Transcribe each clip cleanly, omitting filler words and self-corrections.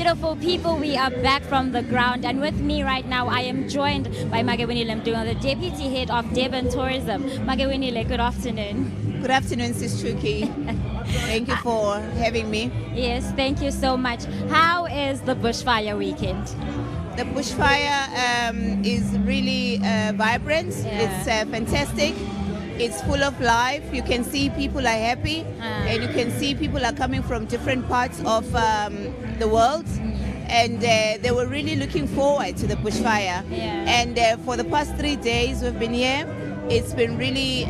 beautiful people, we are back from the ground, and with me right now I am joined by Magawini Lemdunga, the Deputy Head of Durban Tourism. Magawini, good afternoon. Good afternoon, Sis Chuki. Thank you for having me. Yes, thank you so much. How is the bushfire weekend? The bushfire is really vibrant. Yeah. It's fantastic. It's full of life. You can see people are happy, and you can see people are coming from different parts of the world. And they were really looking forward to the bushfire. Yeah. And for the past 3 days we've been here, it's been really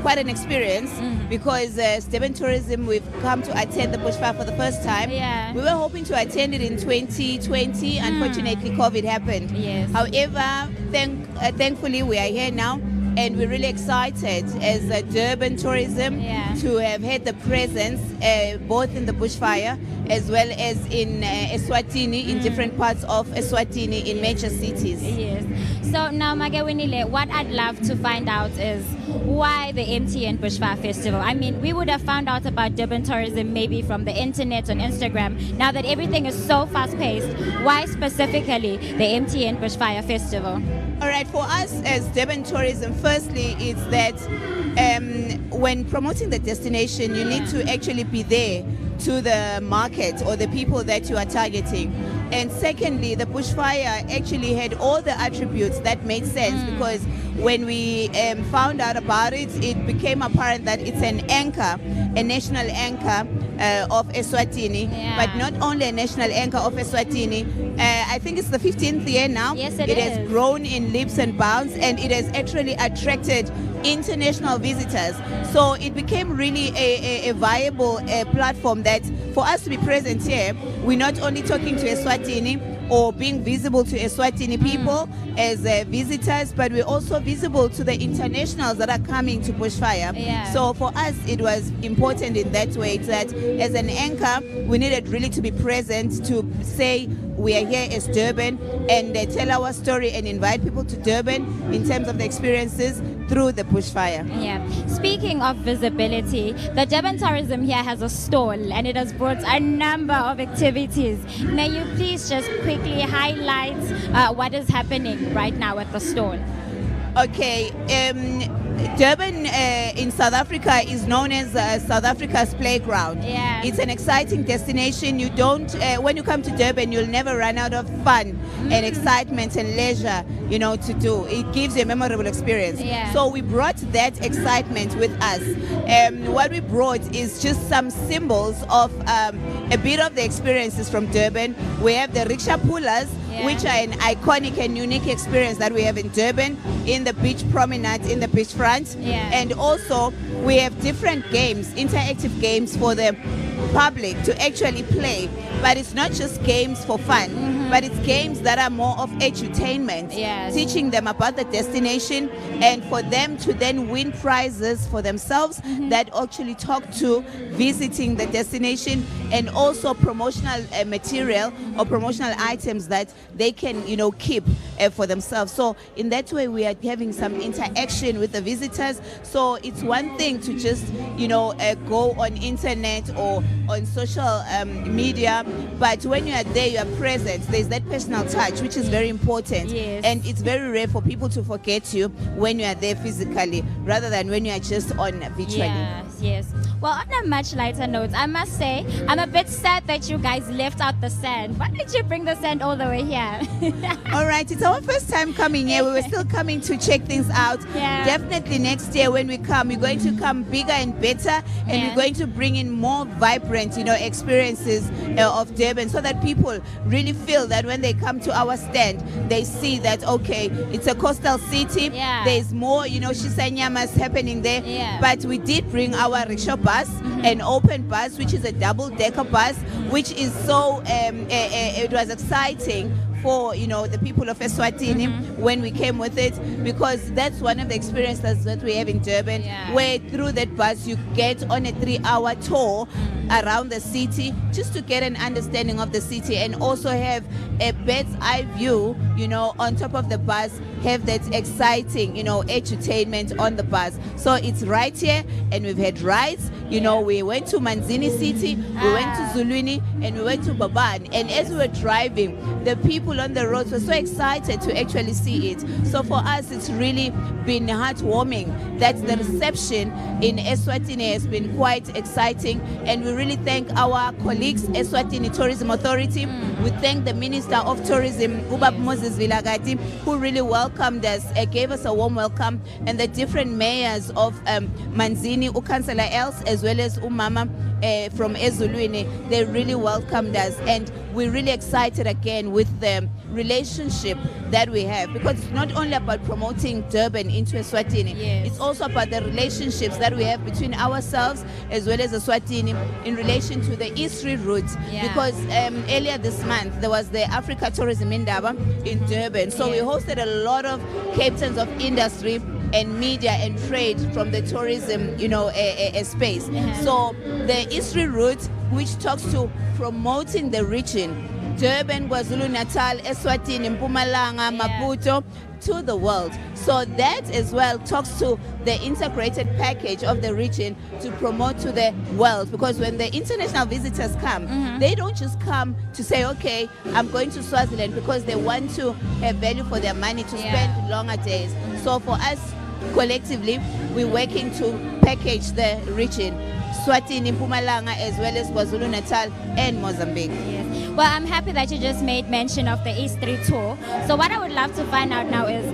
quite an experience because as Durban Tourism, we've come to attend the bushfire for the first time. Yeah. We were hoping to attend it in 2020. Unfortunately, COVID happened. Yes. However, thankfully, we are here now. And we're really excited as Durban Tourism to have had the presence both in the bushfire as well as in Eswatini, in different parts of Eswatini, in major cities. Yes. So now, Magawinile, what I'd love to find out is why the MTN Bushfire Festival? I mean, we would have found out about Durban Tourism maybe from the internet, on Instagram. Now that everything is so fast-paced, why specifically the MTN Bushfire Festival? All right, for us as Durban Tourism, firstly, it's that when promoting the destination, you need to actually be there to the market or the people that you are targeting. And secondly, the bushfire actually had all the attributes that made sense because when we found out about it, it became apparent that it's an anchor, a national anchor of Eswatini, but not only a national anchor of Eswatini. I think it's the 15th year now. Yes, it is. is. Has grown in leaps and bounds, and it has actually attracted international visitors. So it became really a viable platform that for us to be present here, we're not only talking to Eswatini or being visible to Eswatini people as visitors, but we're also visible to the internationals that are coming to bushfire. Yeah. So for us, it was important in that way that as an anchor, we needed really to be present to say we are here as Durban and tell our story and invite people to Durban in terms of the experiences through the bushfire. Yeah. Speaking of visibility, the Durban Tourism here has a stall and it has brought a number of activities. May you please just quickly highlight what is happening right now at the stall? Okay. Durban in South Africa is known as South Africa's playground. Yeah. It's an exciting destination. You don't, when you come to Durban, you'll never run out of fun and excitement and leisure, you know, to do. It gives you a memorable experience. Yeah. So we brought that excitement with us. What we brought is just some symbols of a bit of the experiences from Durban. We have the rickshaw pullers, which are an iconic and unique experience that we have in Durban, in the beach promenade, in the beachfront. And also we have different games, interactive games for the public to actually play. But it's not just games for fun, but it's games that are more of edutainment, teaching them about the destination and for them to then win prizes for themselves that actually talk to visiting the destination, and also promotional material or promotional items that they can, you know, keep for themselves. So in that way, we are having some interaction with the visitors. So it's one thing to just, you know, go on internet or on social media, but when you are there, you are present. There's that personal touch, which is very important. And it's very rare for people to forget you when you are there physically, rather than when you are just on virtually. Yes. Well, on a much lighter note, I must say, I'm a bit sad that you guys left out the sand. Why did you bring the sand all the way here? All right, it's our first time coming here. We were still coming to check things out. Definitely next year when we come, we're going to come bigger and better, and we're going to bring in more vibrant, you know, experiences of Durban, so that people really feel that when they come to our stand, they see that, okay, it's a coastal city. There's more, you know, Shisanyamas happening there. But we did bring our rickshaw bus, an open bus, which is a double-decker bus, which is so, it was exciting for, you know, the people of Eswatini when we came with it, because that's one of the experiences that we have in Durban, where through that bus you get on a 3-hour tour around the city just to get an understanding of the city, and also have a bird's eye view, you know, on top of the bus, have that exciting, edutainment on the bus. So it's right here, and we've had rides. We went to Manzini City, we went to Zulwini, and we went to Baban. And as we were driving, the people on the roads were so excited to actually see it. So for us, it's really been heartwarming that the reception in Eswatini has been quite exciting. And we really thank our colleagues, Eswatini Tourism Authority. We thank the Minister of Tourism, Ubab Moses Vilagati, who really welcomed us, gave us a warm welcome, and the different mayors of Manzini, Councillor Els, as well as Umama from Ezulwini. They really welcomed us, and we're really excited again with the relationship that we have, because it's not only about promoting Durban into Eswatini, it's also about the relationships that we have between ourselves as well as Eswatini in relation to the history route. Because earlier this month there was the Africa Tourism Indaba in Durban, so we hosted a lot of captains of industry and media and trade from the tourism, space. So the history route, which talks to promoting the region, Durban, KwaZulu-Natal, Eswatini, Mpumalanga, Maputo, to the world. So that as well talks to the integrated package of the region to promote to the world. Because when the international visitors come, they don't just come to say, okay, I'm going to Swaziland, because they want to have value for their money to spend longer days. So for us, collectively, we're working to package the region, Swatini, Mpumalanga, as well as KwaZulu-Natal and Mozambique. Well, I'm happy that you just made mention of the East 3 tour. So what I would love to find out now is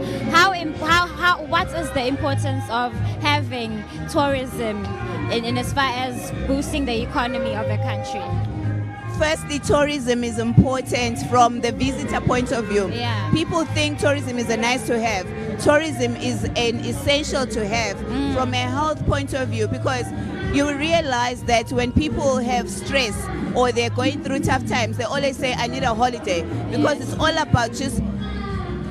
what is the importance of having tourism in as far as boosting the economy of a country? Firstly, tourism is important from the visitor point of view. People think tourism is a nice to have. Tourism is an essential to have from a health point of view, because you will realize that when people have stress or they're going through tough times, they always say, I need a holiday, because it's all about just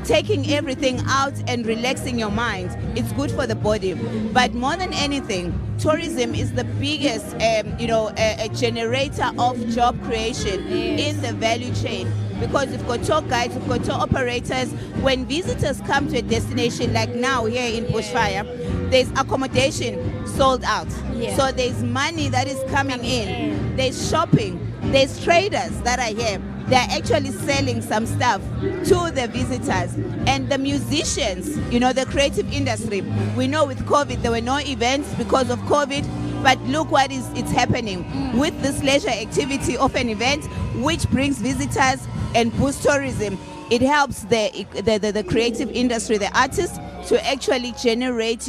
taking everything out and relaxing your mind. It's good for the body. But more than anything, tourism is the biggest a generator of job creation in the value chain. Because we've got tour guides, we've got tour operators. When visitors come to a destination like now here in Bushfire, there's accommodation sold out. So there's money that is coming in. There's shopping. There's traders that are here. They're actually selling some stuff to the visitors. And the musicians, the creative industry, we know with COVID there were no events because of COVID. But look what it's happening with this leisure activity of an event, which brings visitors and boosts tourism. It helps the creative industry, the artists, to actually generate,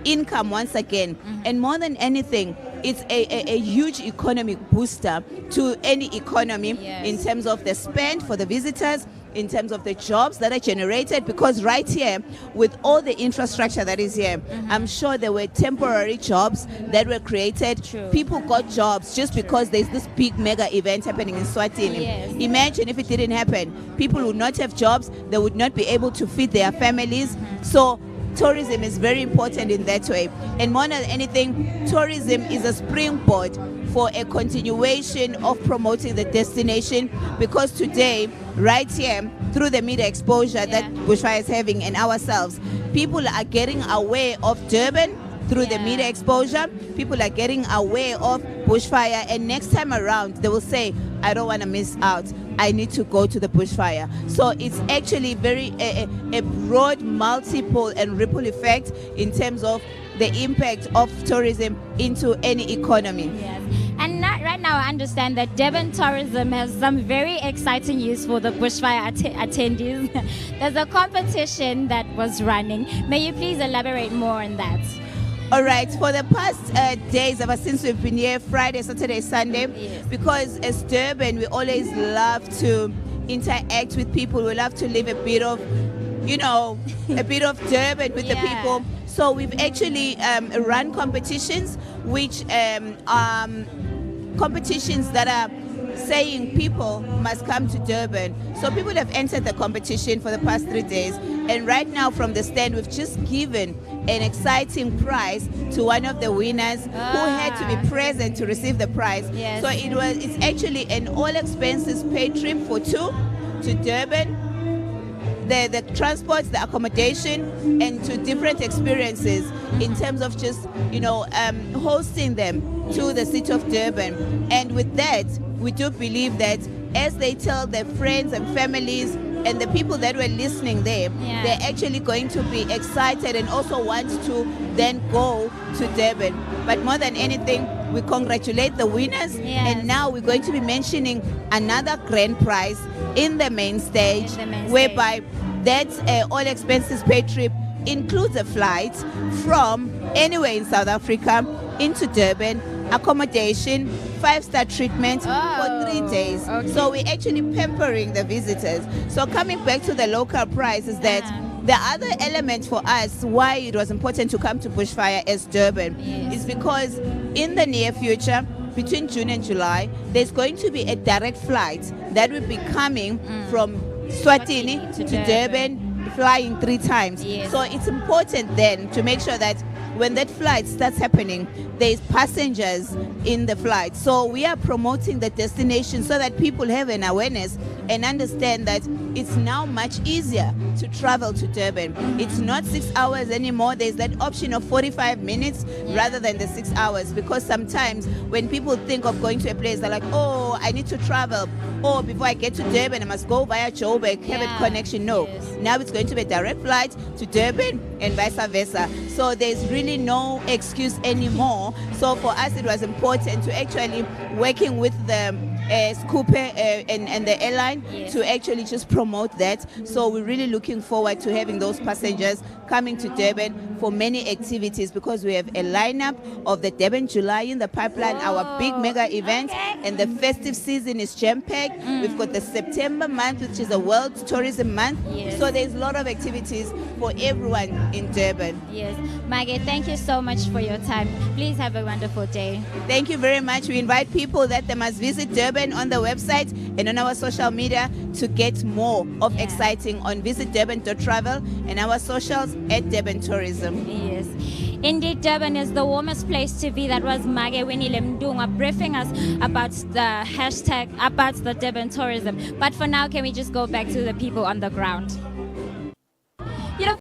income once again. And more than anything, it's a huge economic booster to any economy in terms of the spend for the visitors, in terms of the jobs that are generated, because right here, with all the infrastructure that is here, I'm sure there were temporary jobs that were created. People got jobs just because there's this big mega event happening in Swatini. Imagine if it didn't happen. People would not have jobs, they would not be able to feed their families. So tourism is very important in that way. And more than anything, tourism is a springboard for a continuation of promoting the destination, because today, right here, through the media exposure that Bushfire is having and ourselves, people are getting aware of Durban through the media exposure. People are getting aware of Bushfire, and next time around they will say, I don't want to miss out, I need to go to the Bushfire. So it's actually very a broad, multiple and ripple effect in terms of the impact of tourism into any economy. And right now I understand that Durban Tourism has some very exciting news for the Bushfire attendees. There's a competition that was running. May you please elaborate more on that? All right, for the past days, ever since we've been here, Friday, Saturday, Sunday, because as Durban, we always love to interact with people. We love to live a bit of, a bit of Durban with the people. So we've actually run competitions, which are competitions that are saying people must come to Durban. So people have entered the competition for the past 3 days. And right now from the stand, we've just given an exciting prize to one of the winners who had to be present to receive the prize. So it's actually an all expenses paid trip for two to Durban. the transport, the accommodation, and to different experiences in terms of just, hosting them to the city of Durban. And with that, we do believe that as they tell their friends and families and the people that were listening there, they're actually going to be excited and also want to then go to Durban. But more than anything, we congratulate the winners. And now we're going to be mentioning another grand prize in the main stage, whereby that all expenses paid trip includes a flight from anywhere in South Africa into Durban, accommodation, 5-star treatment for 3 days. So we're actually pampering the visitors. So coming back to the local price is that the other element for us why it was important to come to Bushfire as Durban is because in the near future, between June and July, there's going to be a direct flight that will be coming from Eswatini to Durban, flying 3 times. So it's important then to make sure that when that flight starts happening, there's passengers in the flight. So we are promoting the destination so that people have an awareness and understand that it's now much easier to travel to Durban. It's not 6 hours anymore. There's that option of 45 minutes rather than the 6 hours, because sometimes when people think of going to a place, they're like, oh, I need to travel. Oh, before I get to Durban, I must go via Joburg, have a connection. No. Now it's going to be a direct flight to Durban and vice versa. So there's really no excuse anymore. So for us, it was important to actually working with the Scooper and the airline to actually just promote that. So we're really looking forward to having those passengers coming to Durban for many activities, because we have a lineup of the Durban July in the pipeline, our big mega event, and the festive season is jam-packed. We've got the September month, which is a World Tourism Month. So there's a lot of activities for everyone in Durban. Yes. Maggie, thank you so much for your time. Please have a wonderful day. Thank you very much. We invite people that they must visit Durban on the website and on our social media to get more of exciting on visitdurban.travel and our socials at Durban Tourism. Yes. Indeed, Durban is the warmest place to be. That was Mage Winnie Mdungwa briefing us about the hashtag, about the Durban tourism. But for now, can we just go back to the people on the ground?